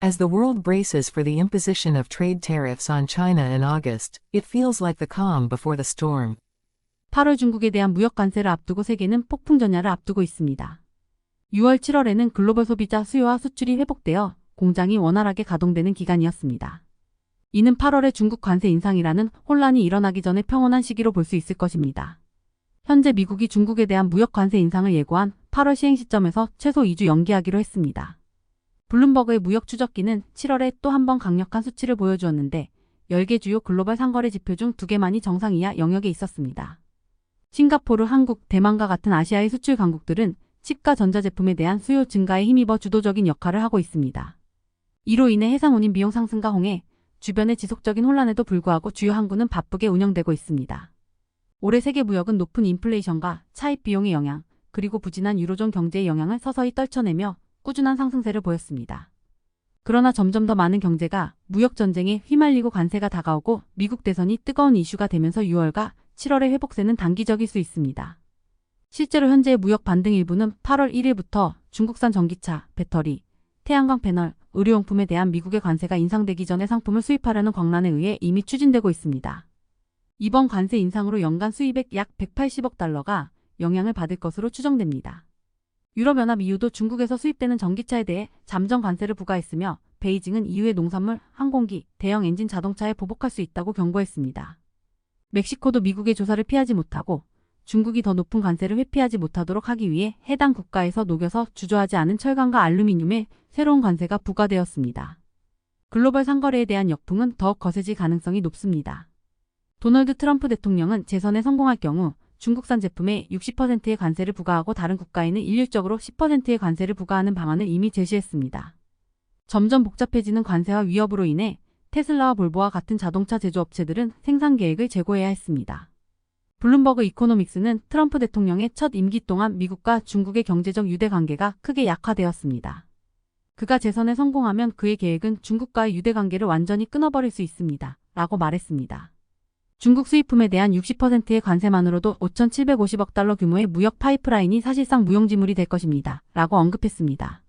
As the world braces for the imposition of trade tariffs on China in August, it feels like the calm before the storm. 8월 중국에 대한 무역 관세를 앞두고 세계는 폭풍 전야를 앞두고 있습니다. 6월, 7월에는 글로벌 소비자 수요와 수출이 회복되어 공장이 원활하게 가동되는 기간이었습니다. 이는 8월의 중국 관세 인상이라는 혼란이 일어나기 전에 평온한 시기로 볼 수 있을 것입니다. 현재 미국이 중국에 대한 무역 관세 인상을 예고한 8월 시행 시점에서 최소 2주 연기하기로 했습니다. 블룸버그의 무역 추적기는 7월에 또 한 번 강력한 수치를 보여주었는데 10개 주요 글로벌 상거래 지표 중 2개만이 정상 이하 영역에 있었습니다. 싱가포르, 한국, 대만과 같은 아시아의 수출 강국들은 칩과 전자제품에 대한 수요 증가에 힘입어 주도적인 역할을 하고 있습니다. 이로 인해 해상운임 비용 상승과 홍해, 주변의 지속적인 혼란에도 불구하고 주요 항구는 바쁘게 운영되고 있습니다. 올해 세계 무역은 높은 인플레이션과 차입 비용의 영향, 그리고 부진한 유로존 경제의 영향을 서서히 떨쳐내며 꾸준한 상승세를 보였습니다. 그러나 점점 더 많은 경제가 무역 전쟁에 휘말리고 관세가 다가오고 미국 대선이 뜨거운 이슈가 되면서 6월과 7월의 회복세는 단기적일 수 있습니다. 실제로 현재의 무역 반등 일부는 8월 1일부터 중국산 전기차, 배터리, 태양광 패널, 의료용품에 대한 미국의 관세가 인상되기 전에 상품을 수입하려는 광란에 의해 이미 추진되고 있습니다. 이번 관세 인상으로 연간 수입액 약 180억 달러가 영향을 받을 것으로 추정됩니다. 유럽연합 EU도 중국에서 수입되는 전기차에 대해 잠정 관세를 부과했으며 베이징은 EU의 농산물, 항공기, 대형 엔진 자동차에 보복할 수 있다고 경고했습니다. 멕시코도 미국의 조사를 피하지 못하고 중국이 더 높은 관세를 회피하지 못하도록 하기 위해 해당 국가에서 녹여서 주저하지 않은 철강과 알루미늄에 새로운 관세가 부과되었습니다. 글로벌 상거래에 대한 역풍은 더욱 거세질 가능성이 높습니다. 도널드 트럼프 대통령은 재선에 성공할 경우 중국산 제품에 60%의 관세를 부과하고 다른 국가에는 일률적으로 10%의 관세를 부과하는 방안을 이미 제시했습니다. 점점 복잡해지는 관세와 위협으로 인해 테슬라와 볼보와 같은 자동차 제조업체들은 생산 계획을 재고해야 했습니다. 블룸버그 이코노믹스는 트럼프 대통령의 첫 임기 동안 미국과 중국의 경제적 유대 관계가 크게 약화되었습니다. 그가 재선에 성공하면 그의 계획은 중국과의 유대 관계를 완전히 끊어버릴 수 있습니다. 라고 말했습니다. 중국 수입품에 대한 60%의 관세만으로도 5,750억 달러 규모의 무역 파이프라인이 사실상 무용지물이 될 것입니다. 라고 언급했습니다.